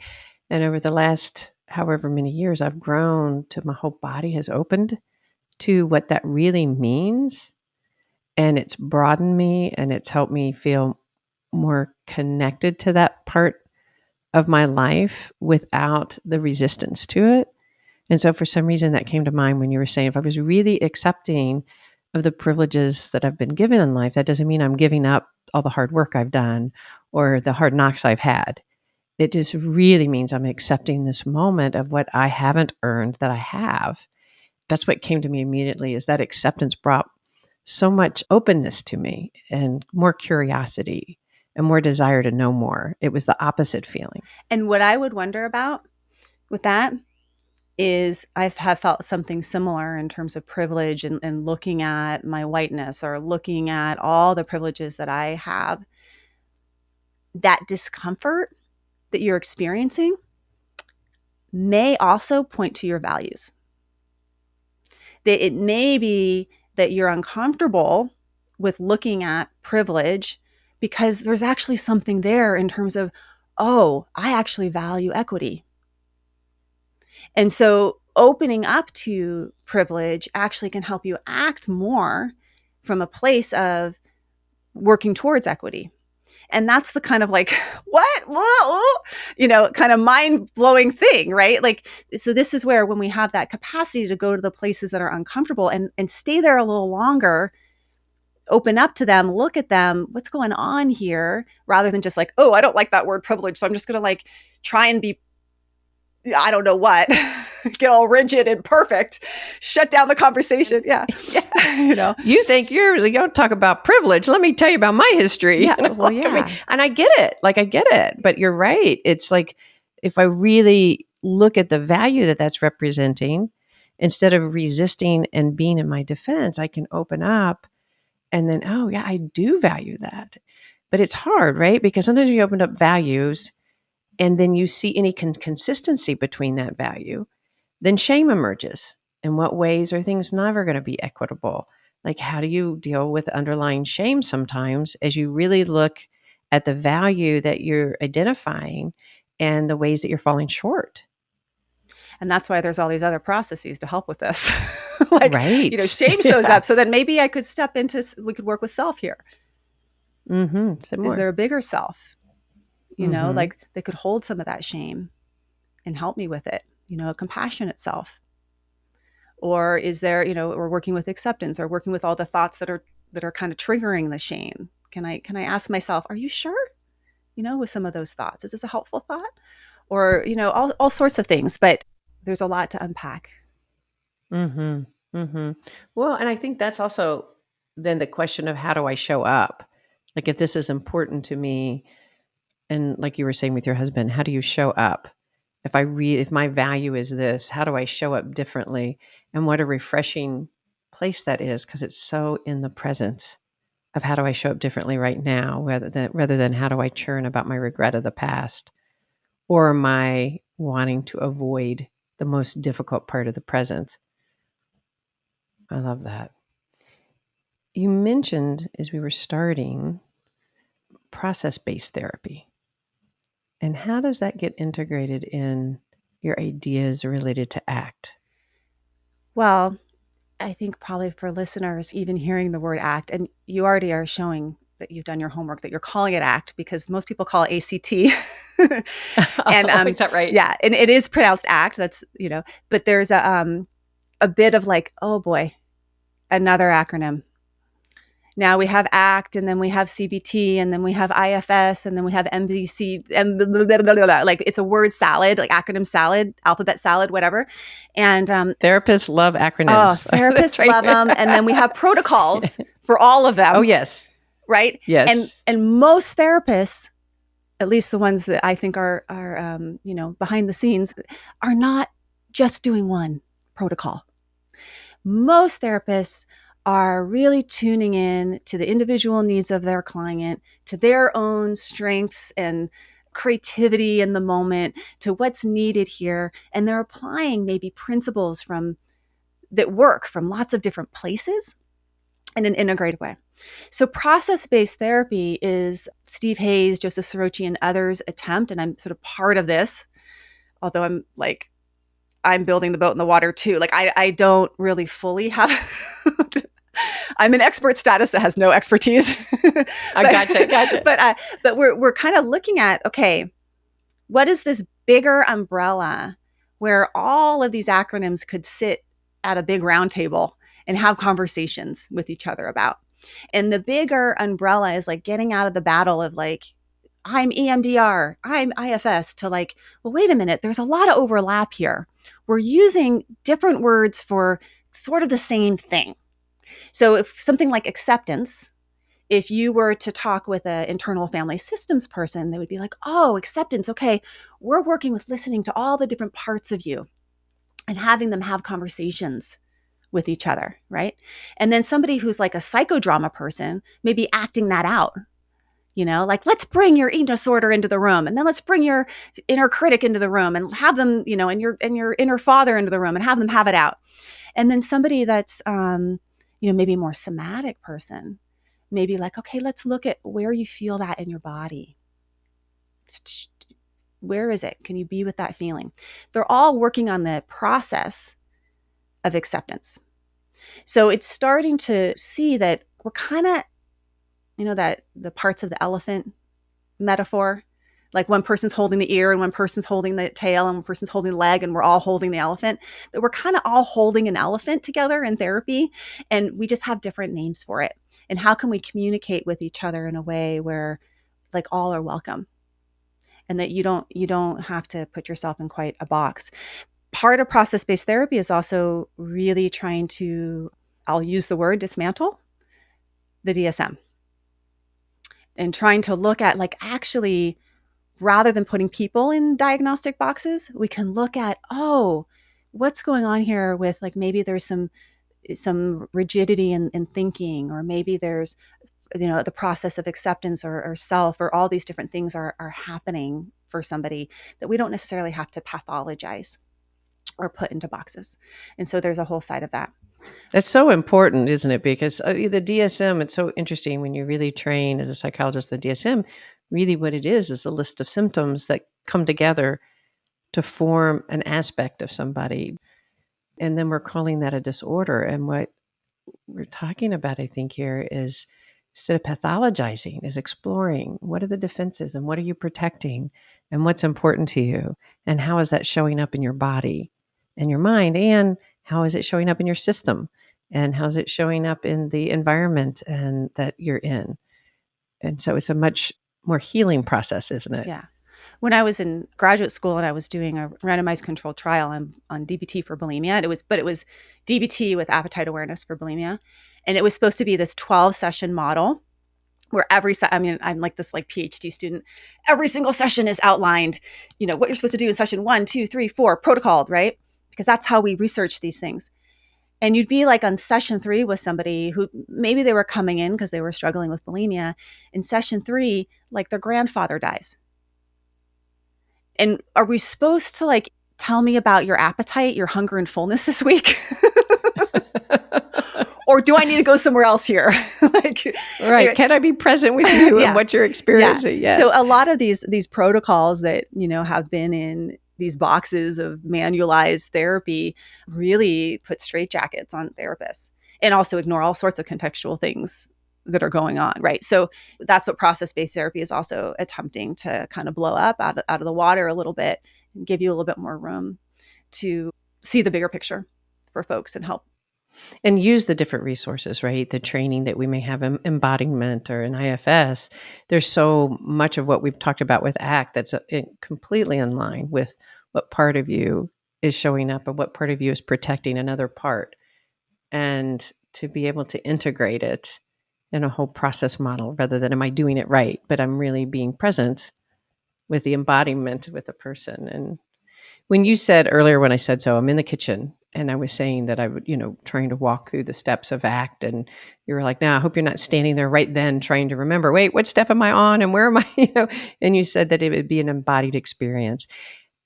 And over the last however many years, I've grown to my whole body has opened to what that really means. And it's broadened me and it's helped me feel more connected to that part of my life without the resistance to it. And so for some reason that came to mind when you were saying, if I was really accepting of the privileges that I've been given in life, that doesn't mean I'm giving up all the hard work I've done or the hard knocks I've had. It just really means I'm accepting this moment of what I haven't earned that I have. That's what came to me immediately is that acceptance brought so much openness to me and more curiosity and more desire to know more. It was the opposite feeling. And what I would wonder about with that is have felt something similar in terms of privilege and looking at my whiteness or looking at all the privileges that I have. That discomfort that you're experiencing may also point to your values. That it may be that you're uncomfortable with looking at privilege because there's actually something there in terms of, oh, I actually value equity. And so opening up to privilege actually can help you act more from a place of working towards equity. And that's the kind of like, what? Whoa, kind of mind-blowing thing, right? Like, so this is where when we have that capacity to go to the places that are uncomfortable and stay there a little longer, open up to them, look at them, what's going on here, rather than just like, oh, I don't like that word privilege. So I'm just going to like try and be, I don't know what, get all rigid and perfect, shut down the conversation. Yeah. You think you're really going to talk about privilege. Let me tell you about my history. Yeah. Well, yeah. And I get it. I get it. But you're right. It's like, if I really look at the value that that's representing, instead of resisting and being in my defense, I can open up and then, oh yeah, I do value that. But it's hard, right? Because sometimes you open up values and then you see any consistency between that value, then shame emerges. In what ways are things never going to be equitable? Like, how do you deal with underlying shame sometimes as you really look at the value that you're identifying and the ways that you're falling short? And that's why there's all these other processes to help with this. Right. Shame shows up. So then maybe I could step into, we could work with self here. Mm-hmm. Is there a bigger self? Mm-hmm. Like they could hold some of that shame and help me with it, a compassionate self. Or is there, we're working with acceptance or working with all the thoughts that are kind of triggering the shame. Can I ask myself, are you sure? With some of those thoughts, is this a helpful thought? Or, all sorts of things, but there's a lot to unpack. Mm-hmm. Mm-hmm. Well, and I think that's also then the question of how do I show up? Like if this is important to me, and like you were saying with your husband, how do you show up? If my value is this, how do I show up differently? And what a refreshing place that is, because it's so in the presence of how do I show up differently right now, rather than how do I churn about my regret of the past, Or am I wanting to avoid the most difficult part of the present? I love that. You mentioned as we were starting process-based therapy. And how does that get integrated in your ideas related to ACT? Well, I think probably for listeners, even hearing the word ACT, and you already are showing that you've done your homework, that you're calling it ACT because most people call it ACT. And Oh, is that right? yeah, and it is pronounced ACT. That's, but there's a bit of like, oh boy, another acronym. Now we have ACT, and then we have CBT, and then we have IFS, and then we have MBC, and like it's a word salad, like acronym salad, alphabet salad, whatever. And Therapists love acronyms. therapists love them. And then we have protocols for all of them. Oh, yes. Right. Yes. And most therapists, at least the ones that I think are behind the scenes, are not just doing one protocol. Most therapists are really tuning in to the individual needs of their client, to their own strengths and creativity in the moment, to what's needed here. And they're applying maybe principles that work from lots of different places in an integrated way. So process-based therapy is Steve Hayes, Joseph Sorochi, and others' attempt, and I'm sort of part of this, although I'm building the boat in the water too. Like I don't really fully have I'm an expert status that has no expertise. Gotcha. But we're kind of looking at, okay, what is this bigger umbrella where all of these acronyms could sit at a big round table and have conversations with each other about. And the bigger umbrella is like getting out of the battle of like, I'm EMDR, I'm IFS, to like, well, wait a minute, there's a lot of overlap here. We're using different words for sort of the same thing. So if something like acceptance, if you were to talk with an internal family systems person, they would be like, oh, acceptance. Okay, we're working with listening to all the different parts of you and having them have conversations with each other, right? And then somebody who's like a psychodrama person, maybe acting that out, like let's bring your eating disorder into the room, and then let's bring your inner critic into the room and have them, and your inner father into the room and have them have it out. And then somebody that's, maybe a more somatic person, maybe like, okay, let's look at where you feel that in your body. Where is it? Can you be with that feeling? They're all working on the process of acceptance. So it's starting to see that we're kind of, that the parts of the elephant metaphor, like one person's holding the ear and one person's holding the tail and one person's holding the leg and we're all holding the elephant, that we're kind of all holding an elephant together in therapy, and we just have different names for it. And how can we communicate with each other in a way where like all are welcome and that you don't have to put yourself in quite a box. Part of process-based therapy is also really trying to, I'll use the word dismantle the DSM and trying to look at like actually, rather than putting people in diagnostic boxes, we can look at, oh, what's going on here with like maybe there's some rigidity in thinking, or maybe there's, the process of acceptance or self, or all these different things are happening for somebody that we don't necessarily have to pathologize or put into boxes. And so there's a whole side of that. That's so important, isn't it? Because the DSM, it's so interesting when you really train as a psychologist. The DSM, really what it is a list of symptoms that come together to form an aspect of somebody. And then we're calling that a disorder. And what we're talking about, I think, here is instead of pathologizing, is exploring what are the defenses and what are you protecting and what's important to you and how is that showing up in your body and your mind, and how is it showing up in your system, and how's it showing up in the environment and that you're in. And so it's a much more healing process, isn't it? Yeah. When I was in graduate school and I was doing a randomized controlled trial on DBT for bulimia, it was DBT with appetite awareness for bulimia. And it was supposed to be this 12-session model where I'm like this like PhD student. Every single session is outlined, what you're supposed to do in session 1, 2, 3, 4, protocoled, right? Because that's how we research these things. And you'd be like on session 3 with somebody who maybe they were coming in because they were struggling with bulimia. In session 3, like their grandfather dies. And are we supposed to like tell me about your appetite, your hunger and fullness this week? Or do I need to go somewhere else here? Like, right. Can I be present with you yeah, and what you're experiencing? Yes. So a lot of these protocols that, have been in these boxes of manualized therapy really put straitjackets on therapists and also ignore all sorts of contextual things that are going on, right? So that's what process-based therapy is also attempting to kind of blow up out of the water a little bit and give you a little bit more room to see the bigger picture for folks and help. And use the different resources, right? The training that we may have in embodiment or in IFS. There's so much of what we've talked about with ACT that's completely in line with what part of you is showing up and what part of you is protecting another part. And to be able to integrate it in a whole process model rather than am I doing it right, but I'm really being present with the embodiment with the person. And when you said earlier, when I said, so I'm in the kitchen and I was saying that I would, trying to walk through the steps of ACT, and you were like, "Now, I hope you're not standing there right then trying to remember, wait, what step am I on and where am I?" And you said that it would be an embodied experience.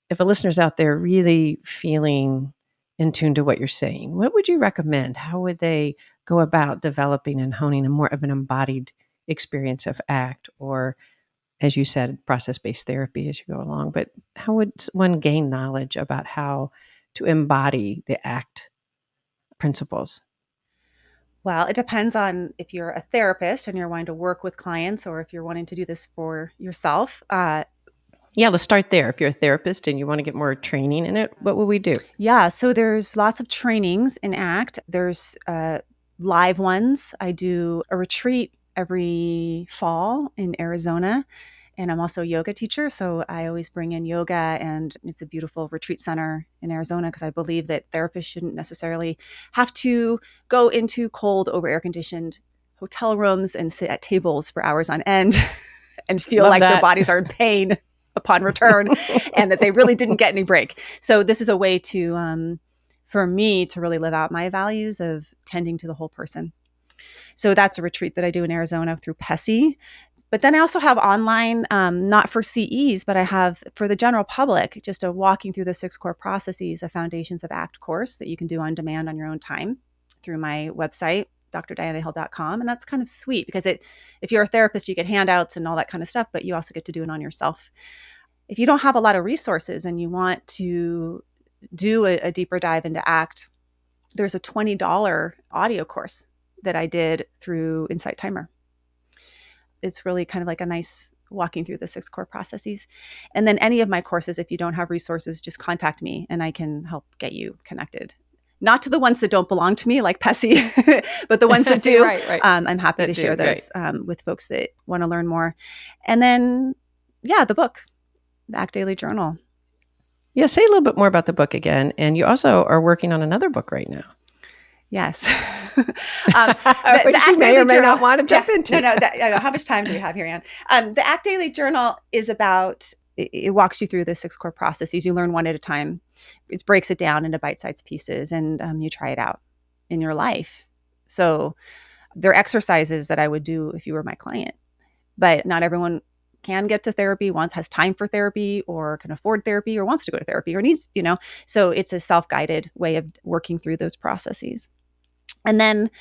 If a listener's out there really feeling in tune to what you're saying, what would you recommend? How would they go about developing and honing a more of an embodied experience of ACT, or as you said, process-based therapy as you go along? But how would one gain knowledge about how to embody the ACT principles? Well, it depends on if you're a therapist and you're wanting to work with clients or if you're wanting to do this for yourself. Yeah, let's start there. If you're a therapist and you want to get more training in it, what will we do? Yeah, so there's lots of trainings in ACT. There's live ones. I do a retreat every fall in Arizona. And I'm also a yoga teacher, so I always bring in yoga, and it's a beautiful retreat center in Arizona because I believe that therapists shouldn't necessarily have to go into cold, over air-conditioned hotel rooms and sit at tables for hours on end and feel Love like their that. bodies are in pain upon return and that they really didn't get any break. So this is a way to, for me, to really live out my values of tending to the whole person. So that's a retreat that I do in Arizona through PESI. But then I also have online, not for CEs, but I have for the general public, just a walking through the 6 core processes, a Foundations of ACT course that you can do on demand on your own time through my website, drdianahill.com. And that's kind of sweet because if you're a therapist, you get handouts and all that kind of stuff, but you also get to do it on yourself. If you don't have a lot of resources and you want to do a deeper dive into ACT, there's a $20 audio course that I did through Insight Timer. It's really kind of like a nice walking through the 6 core processes. And then any of my courses, if you don't have resources, just contact me and I can help get you connected. Not to the ones that don't belong to me, like PESI, but the ones that do. Right. I'm happy to share those with folks that want to learn more. And then, the book, the ACT Daily Journal. Yeah, say a little bit more about the book again. And you also are working on another book right now. Yes. Which you may or may not want to jump into. No. How much time do we have here, Ann? The ACT Daily Journal is about, it walks you through the 6 core processes. You learn one at a time. It breaks it down into bite-sized pieces, and you try it out in your life. So they're exercises that I would do if you were my client. But not everyone can get to therapy, has time for therapy or can afford therapy or wants to go to therapy or needs, So it's a self-guided way of working through those processes. And then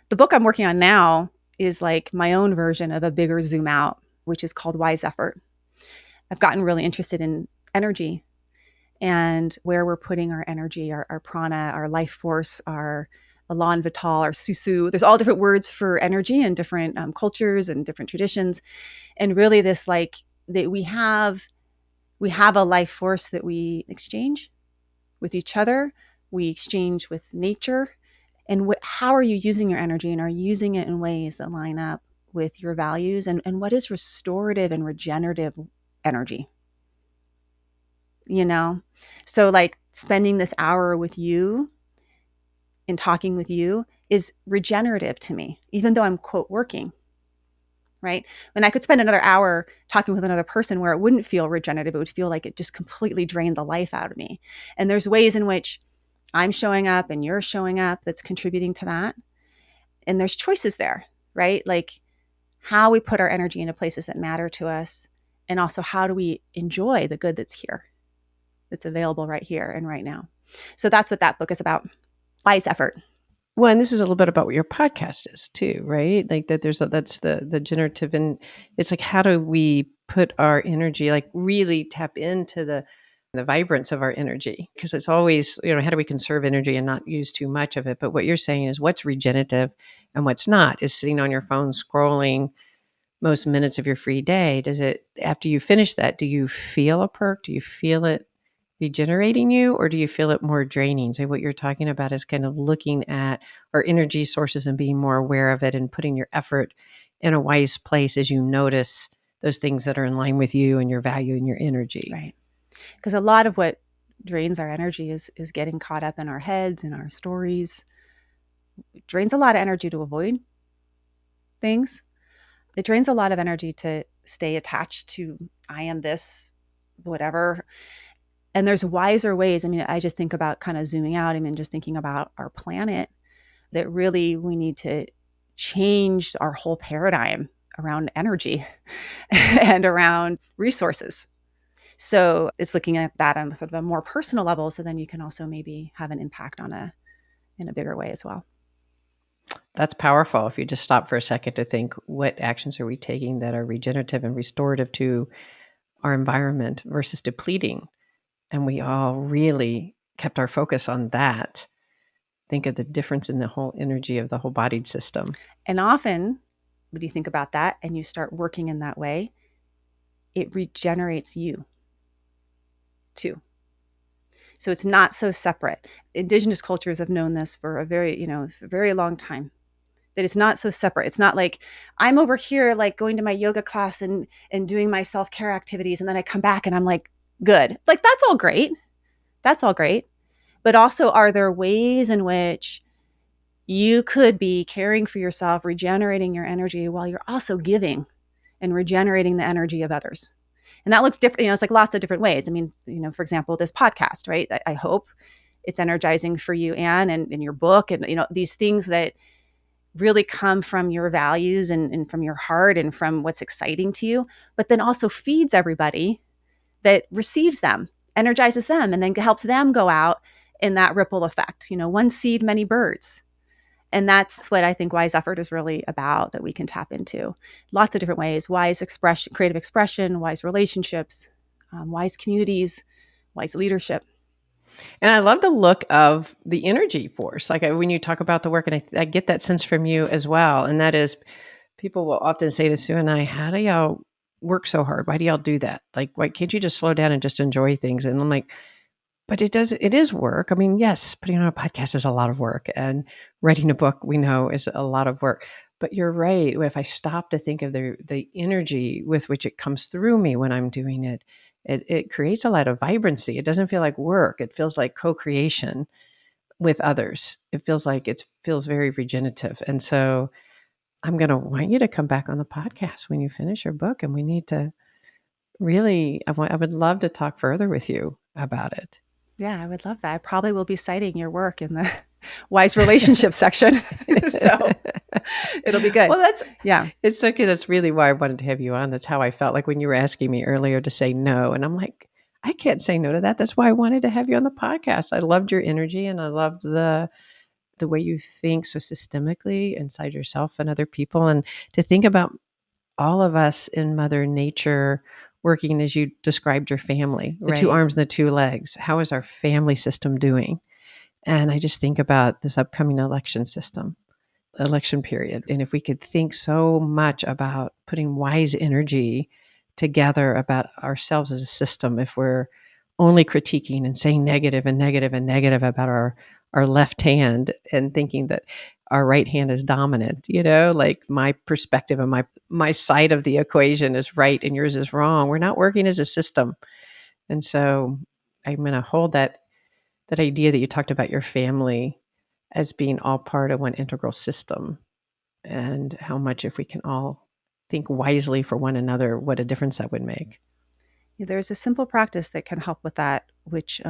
the book I'm working on now is like my own version of a bigger zoom out, which is called Wise Effort. I've gotten really interested in energy and where we're putting our energy, our prana, our life force, our elan vital, our susu. There's all different words for energy in different cultures and different traditions. And really this like that we have a life force that we exchange with each other. We exchange with nature. And how are you using your energy, and are you using it in ways that line up with your values? And what is restorative and regenerative energy? So like spending this hour with you and talking with you is regenerative to me, even though I'm quote working, right? When I could spend another hour talking with another person where it wouldn't feel regenerative, it would feel like it just completely drained the life out of me. And there's ways in which I'm showing up and you're showing up that's contributing to that. And there's choices there, right? Like how we put our energy into places that matter to us. And also how do we enjoy the good that's here? that's available right here and right now. So that's what that book is about. Wise effort. Well, and this is a little bit about what your podcast is too, right? Like that that's the generative, and it's like, how do we put our energy, like really tap into the vibrance of our energy? Because it's always, how do we conserve energy and not use too much of it? But what you're saying is what's regenerative and what's not is sitting on your phone scrolling most minutes of your free day. Does it, after you finish that, do you feel a perk? Do you feel it regenerating you, or do you feel it more draining? So what you're talking about is kind of looking at our energy sources and being more aware of it and putting your effort in a wise place as you notice those things that are in line with you and your value and your energy. Right. Because a lot of what drains our energy is getting caught up in our heads and our stories. It drains a lot of energy to avoid things. It drains a lot of energy to stay attached to, I am this, whatever. And there's wiser ways. I mean, I just think about kind of zooming out. I mean, just thinking about our planet, that really we need to change our whole paradigm around energy and around resources. So it's looking at that on sort of a more personal level. So then you can also maybe have an impact in a bigger way as well. That's powerful. If you just stop for a second to think, what actions are we taking that are regenerative and restorative to our environment versus depleting? And we all really kept our focus on that. Think of the difference in the whole energy of the whole bodied system. And often, when you think about that and you start working in that way, it regenerates you too. So it's not so separate. Indigenous cultures have known this for a very long time, that it's not so separate. It's not like I'm over here, like going to my yoga class and doing my self-care activities. And then I come back and I'm like, good. Like, that's all great. That's all great. But also, are there ways in which you could be caring for yourself, regenerating your energy while you're also giving and regenerating the energy of others? And that looks different. It's like lots of different ways. I mean, for example, this podcast, right? I hope it's energizing for you, Anne, and your book, and, these things that really come from your values and from your heart and from what's exciting to you, but then also feeds everybody that receives them, energizes them, and then helps them go out in that ripple effect. One seed, many birds. And that's what I think wise effort is really about, that we can tap into. Lots of different ways: wise expression, creative expression, wise relationships, wise communities, wise leadership. And I love the look of the energy force. Like when you talk about the work, and I get that sense from you as well. And that is, people will often say to Sue and I, how do y'all work so hard? Why do y'all do that? Like, why can't you just slow down and just enjoy things? And I'm like, but it is work. I mean, yes, putting on a podcast is a lot of work, and writing a book, we know, is a lot of work. But you're right. If I stop to think of the energy with which it comes through me when I'm doing it, it creates a lot of vibrancy. It doesn't feel like work. It feels like co-creation with others. It feels very regenerative. And so I'm going to want you to come back on the podcast when you finish your book, and we need to really, I would love to talk further with you about it. Yeah, I would love that. I probably will be citing your work in the wise relationship section. So it'll be good. Well, it's okay. That's really why I wanted to have you on. That's how I felt like when you were asking me earlier to say no. And I'm like, I can't say no to that. That's why I wanted to have you on the podcast. I loved your energy, and I loved the way you think so systemically inside yourself and other people, and to think about all of us in Mother Nature working as you described your family, the two arms and the two legs. How is our family system doing? And I just think about this upcoming election period. And if we could think so much about putting wise energy together about ourselves as a system, if we're only critiquing and saying negative and negative and negative about our left hand and thinking that our right hand is dominant, like my perspective and my side of the equation is right and yours is wrong. We're not working as a system. And so I'm going to hold that idea that you talked about your family as being all part of one integral system, and how much, if we can all think wisely for one another, what a difference that would make. Yeah, there's a simple practice that can help with that, which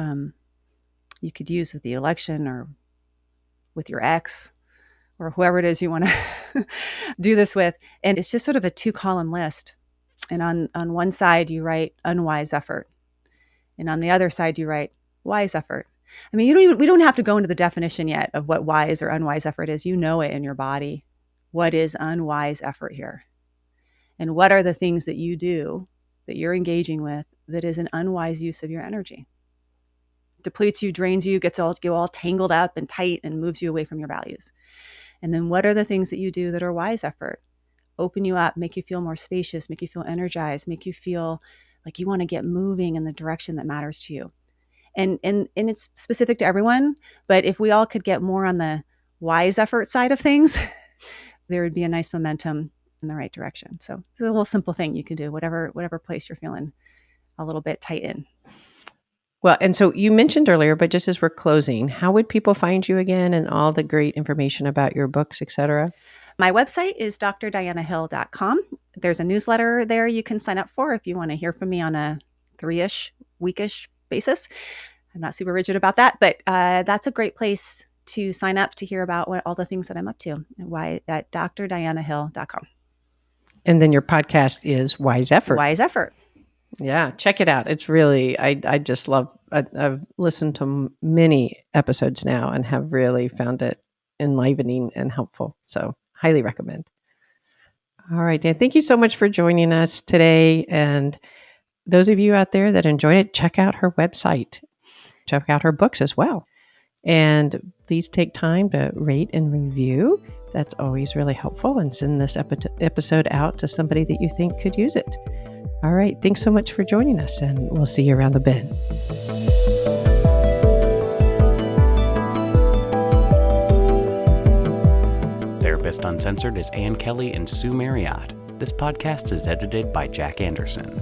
you could use with the election or with your ex or whoever it is you want to do this with. And it's just sort of a 2-column list. And on one side, you write unwise effort. And on the other side, you write wise effort. I mean, we don't have to go into the definition yet of what wise or unwise effort is. You know it in your body. What is unwise effort here? And what are the things that you do that you're engaging with that is an unwise use of your energy? Depletes you, drains you, gets all tangled up and tight and moves you away from your values. And then what are the things that you do that are wise effort? Open you up, make you feel more spacious, make you feel energized, make you feel like you want to get moving in the direction that matters to you. And it's specific to everyone, but if we all could get more on the wise effort side of things, there would be a nice momentum in the right direction. So it's a little simple thing you can do, whatever place you're feeling a little bit tight in. Well, and so you mentioned earlier, but just as we're closing, how would people find you again and all the great information about your books, et cetera? My website is drdianahill.com. There's a newsletter there you can sign up for if you want to hear from me on a 3-ish, weekish basis. I'm not super rigid about that, but that's a great place to sign up to hear about all the things that I'm up to. Why at drdianahill.com. And then your podcast is Wise Effort. Wise Effort. Yeah, check it out. It's really, I just love, I've listened to many episodes now and have really found it enlivening and helpful. So highly recommend. All right, Dan, thank you so much for joining us today. And those of you out there that enjoyed it, check out her website. Check out her books as well. And please take time to rate and review. That's always really helpful. And send this episode out to somebody that you think could use it. All right. Thanks so much for joining us, and we'll see you around the bend. Therapist Uncensored is Ann Kelley and Sue Marriott. This podcast is edited by Jack Anderson.